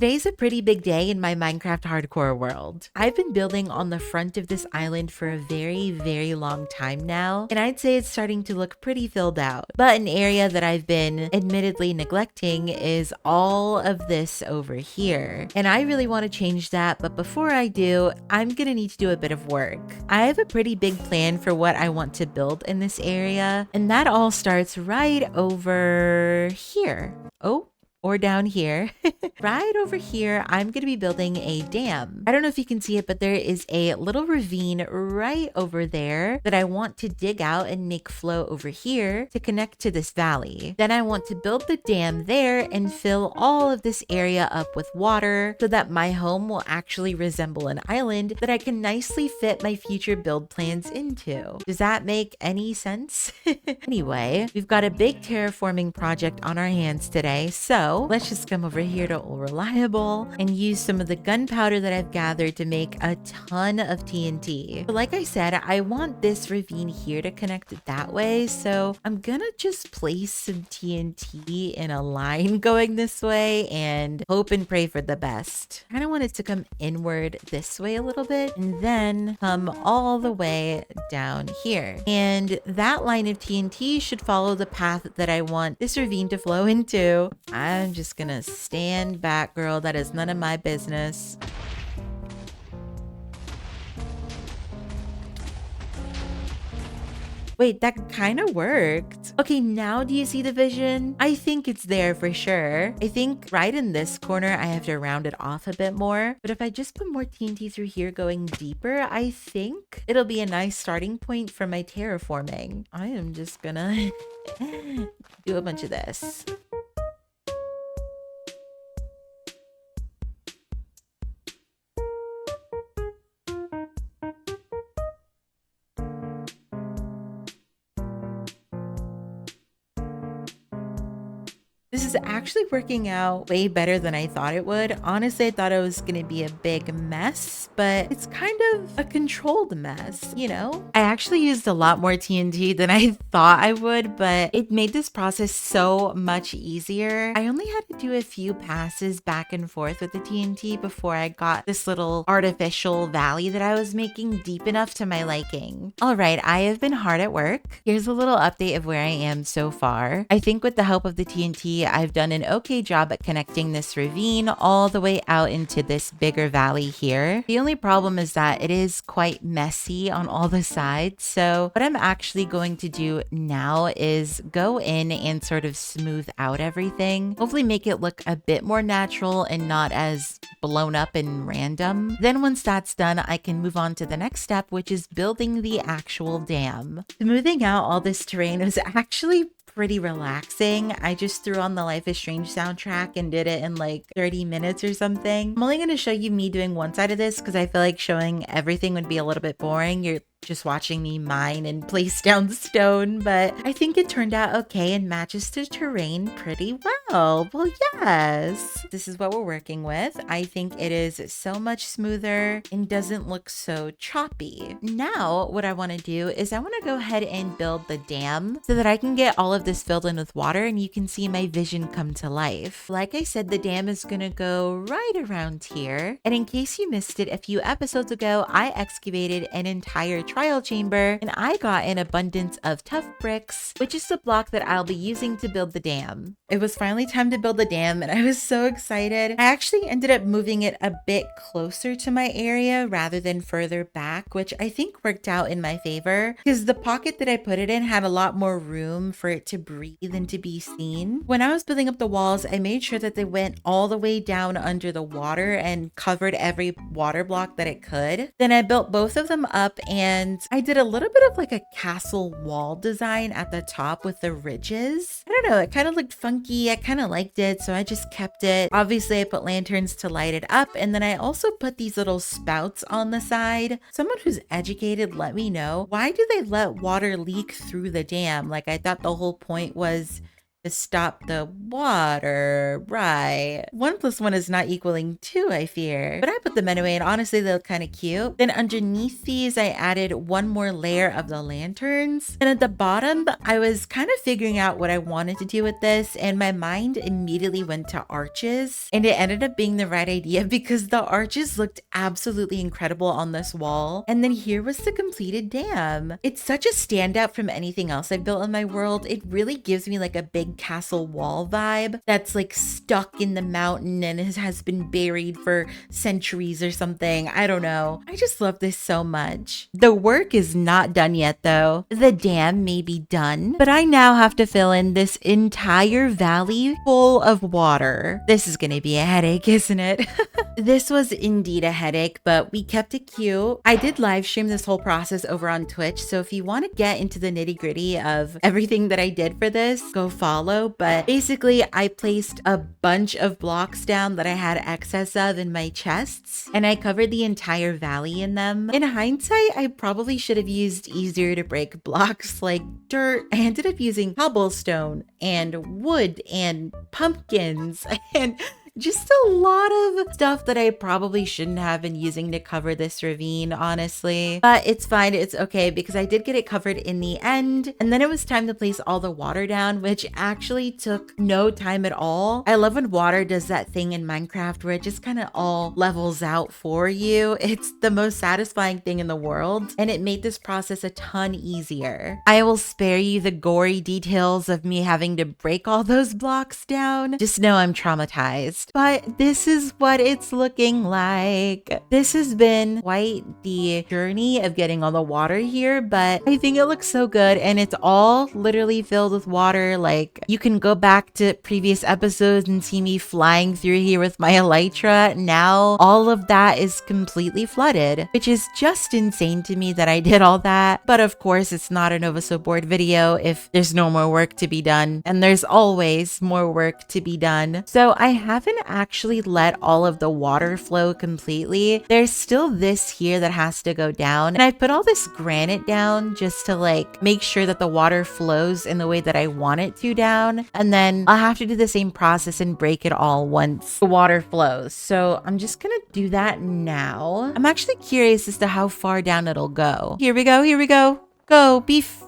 Today's a pretty big day in my Minecraft hardcore world. I've been building on the front of this island for a very long time now, and I'd say it's starting to look pretty filled out. But an area that I've been admittedly neglecting is all of this over here. And I really want to change that, but before I do, I'm gonna need to do a bit of work. I have a pretty big plan for what I want to build in this area, and that all starts right over here. Oh, or down here. Right over here, I'm going to be building a dam. I don't know if you can see it, but there is a little ravine right over there that I want to dig out and make flow over here to connect to this valley. Then I want to build the dam there and fill all of this area up with water so that my home will actually resemble an island that I can nicely fit my future build plans into. Does that make any sense? Anyway, we've got a big terraforming project on our hands today, so let's just come over here to All Reliable and use some of the gunpowder that I've gathered to make a ton of TNT. But like I said, I want this ravine here to connect it that way, so I'm gonna just place some TNT in a line going this way and hope and pray for the best. I kind of want it to come inward this way a little bit and then come all the way down here. And that line of TNT should follow the path that I want this ravine to flow into. I'm just gonna stand back, girl. That is none of my business. Wait, that kind of worked. Okay, now do you see the vision? I think it's there for sure. I think right in this corner, I have to round it off a bit more. But if I just put more TNT through here going deeper, I think it'll be a nice starting point for my terraforming. I am just gonna do a bunch of this. This is actually working out way better than I thought it would. Honestly, I thought it was going to be a big mess, but it's kind of a controlled mess, you know? I actually used a lot more TNT than I thought I would, but it made this process so much easier. I only had to do a few passes back and forth with the TNT before I got this little artificial valley that I was making deep enough to my liking. All right, I have been hard at work. Here's a little update of where I am so far. I think with the help of the TNT, I've done an okay job at connecting this ravine all the way out into this bigger valley here. The only problem is that it is quite messy on all the sides. So what I'm actually going to do now is go in and sort of smooth out everything. Hopefully make it look a bit more natural and not as blown up and random. Then once that's done, I can move on to the next step, which is building the actual dam. Smoothing out all this terrain was actually pretty relaxing. I just threw on the Life is Strange soundtrack and did it in like 30 minutes or something. I'm only going to show you me doing one side of this because I feel like showing everything would be a little bit boring. You're just watching me mine and place down stone, but I think it turned out okay and matches the terrain pretty well. Well, yes, this is what we're working with. I think it is so much smoother and doesn't look so choppy. Now, what I want to do is I want to go ahead and build the dam so that I can get all of this filled in with water and you can see my vision come to life. Like I said, the dam is going to go right around here. And in case you missed it, a few episodes ago, I excavated an entire trial chamber and I got an abundance of tough bricks, which is the block that I'll be using to build the dam. It was finally time to build the dam and I was so excited. I actually ended up moving it a bit closer to my area rather than further back, which I think worked out in my favor because the pocket that I put it in had a lot more room for it to breathe and to be seen. When I was building up the walls, I made sure that they went all the way down under the water and covered every water block that it could. Then I built both of them up and I did a little bit of like a castle wall design at the top with the ridges. I don't know, it kind of looked funky. I kind of liked it, so I just kept it. Obviously, I put lanterns to light it up, and then I also put these little spouts on the side. Someone who's educated, let me know. Why do they let water leak through the dam? Like, I thought the whole point was to stop the water. Right. 1 plus 1 is not equaling 2, I fear. But I put them anyway, and honestly, they look kind of cute. Then underneath these, I added one more layer of the lanterns. And at the bottom, I was kind of figuring out what I wanted to do with this, and my mind immediately went to arches. And it ended up being the right idea because the arches looked absolutely incredible on this wall. And then here was the completed dam. It's such a standout from anything else I've built in my world. It really gives me like a big castle wall vibe that's like stuck in the mountain and has been buried for centuries or something. I don't know. I just love this so much. The work is not done yet though. The dam may be done, but I now have to fill in this entire valley full of water. This is gonna be a headache, isn't it? This was indeed a headache, but we kept it cute. I did live stream this whole process over on Twitch, so if you want to get into the nitty gritty of everything that I did for this, go follow. But basically, I placed a bunch of blocks down that I had excess of in my chests, and I covered the entire valley in them. In hindsight, I probably should have used easier to break blocks like dirt. I ended up using cobblestone and wood and pumpkins and just a lot of stuff that I probably shouldn't have been using to cover this ravine, honestly. But it's fine, it's okay, because I did get it covered in the end. And then it was time to place all the water down, which actually took no time at all. I love when water does that thing in Minecraft where it just kind of all levels out for you. It's the most satisfying thing in the world, and it made this process a ton easier. I will spare you the gory details of me having to break all those blocks down. Just know I'm traumatized. But this is what it's looking like. This has been quite the journey of getting all the water here, but I think it looks so good, and it's all literally filled with water. Like, you can go back to previous episodes and see me flying through here with my elytra. Now all of that is completely flooded, which is just insane to me that I did all that. But of course, it's not a NovaSoBored video if there's no more work to be done, and there's always more work to be done. So I haven't actually let all of the water flow completely. There's still this here that has to go down, and I put all this granite down just to like make sure that the water flows in the way that I want it to down, and then I'll have to do the same process and break it all once the water flows. So I'm just gonna do that now. I'm actually curious as to how far down it'll go. Here we go, here we go. Go, beef.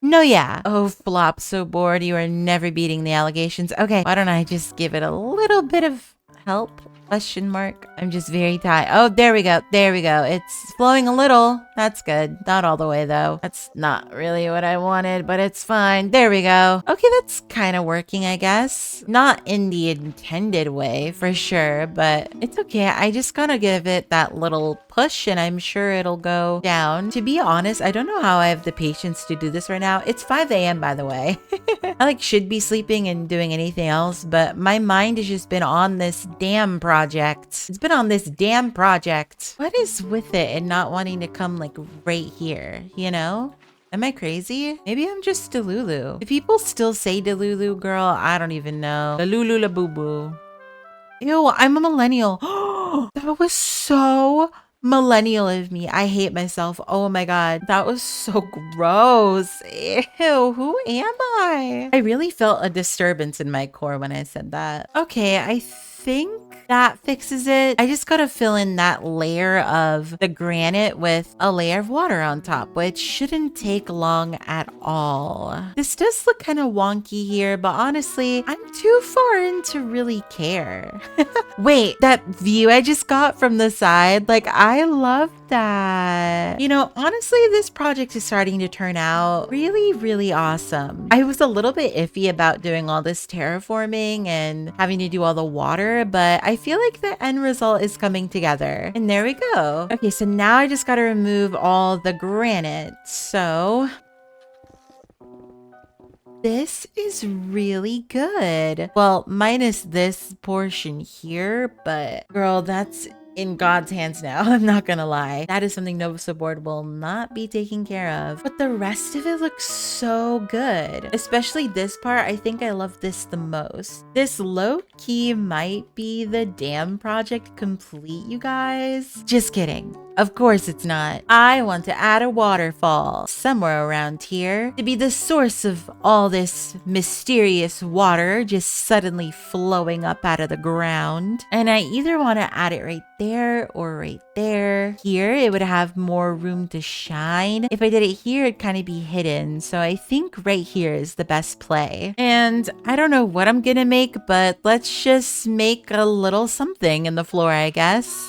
No, yeah. Oh, flop, so bored. You are never beating the allegations. Okay, why don't I just give it a little bit of help? Question mark. I'm just very tired. Oh, there we go. There we go. It's flowing a little. That's good. Not all the way though. That's not really what I wanted, but it's fine. There we go. Okay, that's kind of working, I guess. Not in the intended way for sure, but it's okay. I just gotta give it that little push and I'm sure it'll go down. To be honest, I don't know how I have the patience to do this right now. It's 5 a.m. by the way. I like should be sleeping and doing anything else, but my mind has just been on this damn project. It's been on this damn project. What is with it and not wanting to come like right here, you know? Am I crazy? Maybe I'm just Delulu. Do people still say Delulu, girl? I don't even know. Delulu la boo boo. Ew, I'm a millennial. That was so millennial of me. I hate myself. Oh my god. That was so gross. Ew, who am I? I really felt a disturbance in my core when I said that. Okay, I think that fixes it. I just gotta fill in that layer of the granite with a layer of water on top, which shouldn't take long at all. This does look kind of wonky here, but honestly, I'm too far in to really care. Wait, that view I just got from the side, like I love that. You know, honestly, this project is starting to turn out really, really awesome. I was a little bit iffy about doing all this terraforming and having to do all the water, but I feel like the end result is coming together. And there we go. Okay, so now I just gotta remove all the granite. So this is really good. Well, minus this portion here, but girl, that's in God's hands now. I'm not gonna lie. That is something NovaSoBored will not be taking care of. But the rest of it looks so good. Especially this part, I think I love this the most. This low-key might be the dam project complete, you guys. Just kidding. Of course it's not. I want to add a waterfall somewhere around here to be the source of all this mysterious water just suddenly flowing up out of the ground. And I either want to add it right there or right there. Here, it would have more room to shine. If I did it here, it'd kind of be hidden. So I think right here is the best play. And I don't know what I'm gonna make, but let's just make a little something in the floor, I guess.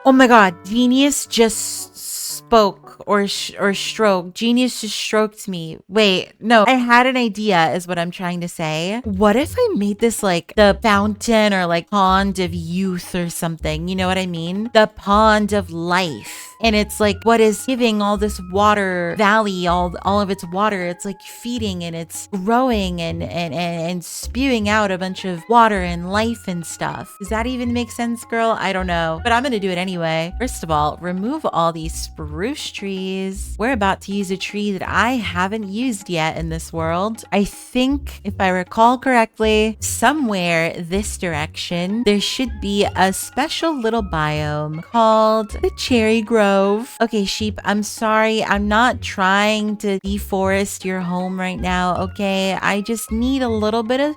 Oh my god, Genius just spoke or stroked. Genius just stroked me. Wait, no, I had an idea is what I'm trying to say. What if I made this like the fountain or like pond of youth or something? You know what I mean? The pond of life. And it's like what is giving all this water valley, all of its water. It's like feeding and it's growing and spewing out a bunch of water and life and stuff. Does that even make sense, girl? I don't know, but I'm gonna do it anyway. First of all, remove all these spruce trees. We're about to use a tree that I haven't used yet in this world. I think, if I recall correctly, somewhere this direction, there should be a special little biome called the cherry grove. Okay, sheep, I'm sorry. I'm not trying to deforest your home right now, okay? I just need a little bit of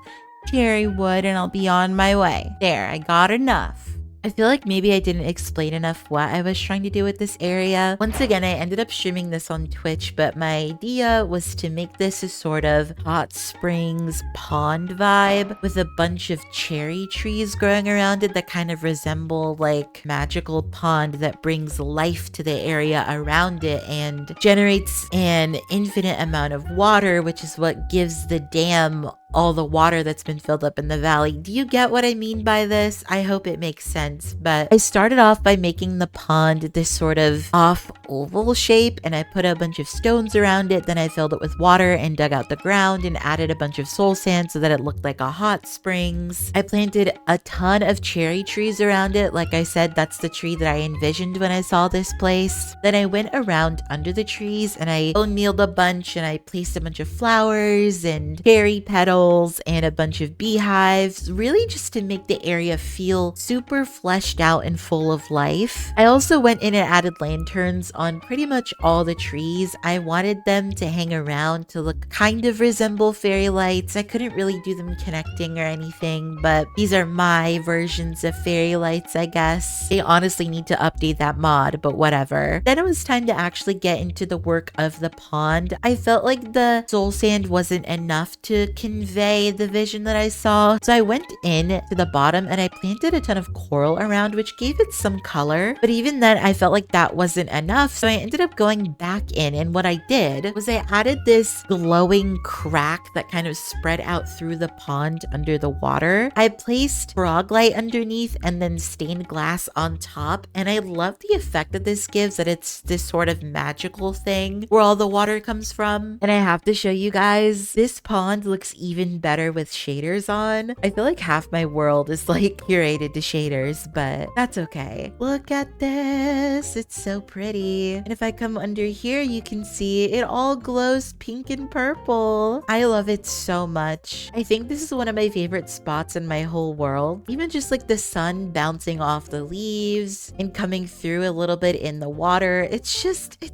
cherry wood and I'll be on my way. There, I got enough. I feel like maybe I didn't explain enough what I was trying to do with this area. Once again, I ended up streaming this on Twitch, but my idea was to make this a sort of hot springs pond vibe with a bunch of cherry trees growing around it that kind of resemble like magical pond that brings life to the area around it and generates an infinite amount of water, which is what gives the dam all the water that's been filled up in the valley. Do you get what I mean by this? I hope it makes sense. But I started off by making the pond this sort of off oval shape, and I put a bunch of stones around it. Then I filled it with water and dug out the ground and added a bunch of soul sand so that it looked like a hot springs. I planted a ton of cherry trees around it. Like I said, that's the tree that I envisioned when I saw this place. Then I went around under the trees and I bone mealed a bunch and I placed a bunch of flowers and cherry petals and a bunch of beehives, really just to make the area feel super fleshed out and full of life. I also went in and added lanterns on pretty much all the trees. I wanted them to hang around to look kind of resemble fairy lights. I couldn't really do them connecting or anything, but these are my versions of fairy lights, I guess. They honestly need to update that mod, but whatever. Then it was time to actually get into the work of the pond. I felt like the soul sand wasn't enough to convey the vision that I saw. So I went in to the bottom and I planted a ton of coral around, which gave it some color. But even then, I felt like that wasn't enough. So I ended up going back in. And what I did was I added this glowing crack that kind of spread out through the pond under the water. I placed frog light underneath and then stained glass on top. And I love the effect that this gives, that it's this sort of magical thing where all the water comes from. And I have to show you guys, this pond looks even better with shaders on. I feel like half my world is like curated to shaders, but that's okay. Look at this. It's so pretty. And if I come under here, you can see it all glows pink and purple. I love it so much. I think this is one of my favorite spots in my whole world. Even just like the sun bouncing off the leaves and coming through a little bit in the water. It's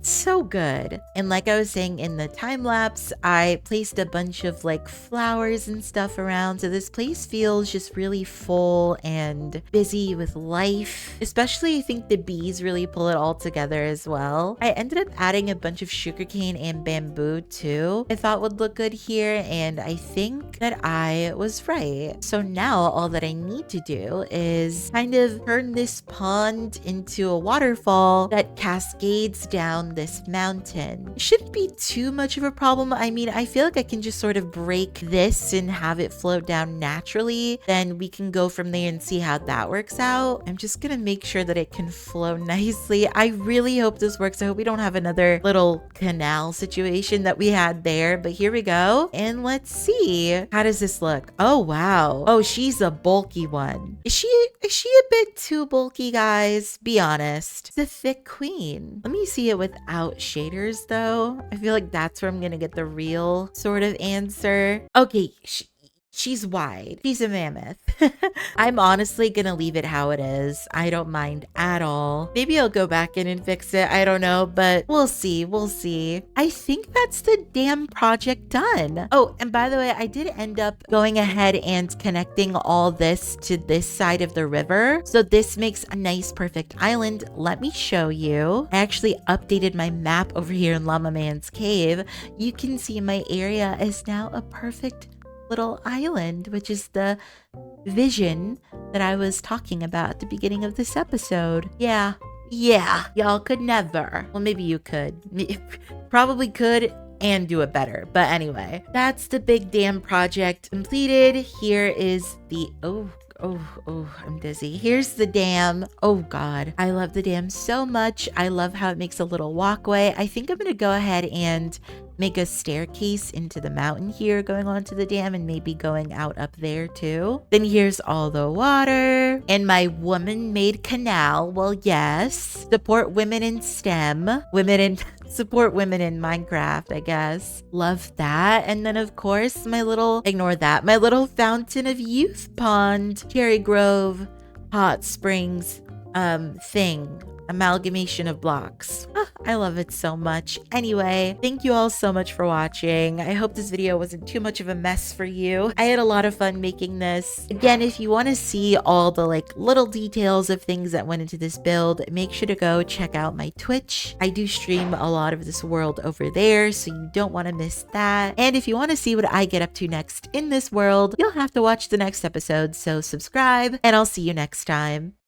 so good. And like I was saying in the time lapse, I placed a bunch of like flowers and stuff around, so this place feels just really full and busy with life. Especially, I think the bees really pull it all together as well. I ended up adding a bunch of sugarcane and bamboo too, I thought would look good here, and I think that I was right. So now all that I need to do is kind of turn this pond into a waterfall that cascades down this mountain. It shouldn't be too much of a problem. I mean, I feel like I can just sort of break this this and have it float down naturally, then we can go from there and see how that works out. I'm just gonna make sure that it can flow nicely. I really hope this works. I hope we don't have another little canal situation that we had there, but here we go. And let's see. How does this look? Oh, wow. Oh, she's a bulky one. Is she a bit too bulky, guys? Be honest. It's a thick queen. Let me see it without shaders though. I feel like that's where I'm gonna get the real sort of answer. Okay, she's wide. She's a mammoth. I'm honestly gonna leave it how it is. I don't mind at all. Maybe I'll go back in and fix it. I don't know, but we'll see. We'll see. I think that's the damn project done. Oh, and by the way, I did end up going ahead and connecting all this to this side of the river. So this makes a nice, perfect island. Let me show you. I actually updated my map over here in Llama Man's cave. You can see my area is now a perfect little island, which is the vision that I was talking about at the beginning of this episode. Yeah, y'all could never. Well, maybe you could. Probably could and do it better. But anyway, that's the big dam project completed. Here is the, oh, I'm dizzy. Here's the dam. Oh God, I love the dam so much. I love how it makes a little walkway. I think I'm gonna go ahead and make a staircase into the mountain here going onto the dam and maybe going out up there too. Then here's all the water and my woman-made canal. Well, yes, support women in STEM, support women in Minecraft, I guess. Love that. And then of course, my little fountain of youth pond, Cherry Grove, hot springs, thing. Amalgamation of blocks. I love it so much. Anyway, thank you all so much for watching. I hope this video wasn't too much of a mess for you. I had a lot of fun making this. Again, if you want to see all the little details of things that went into this build, make sure to go check out my Twitch. I do stream a lot of this world over there, so you don't want to miss that. And if you want to see what I get up to next in this world, you'll have to watch the next episode. So subscribe, and I'll see you next time.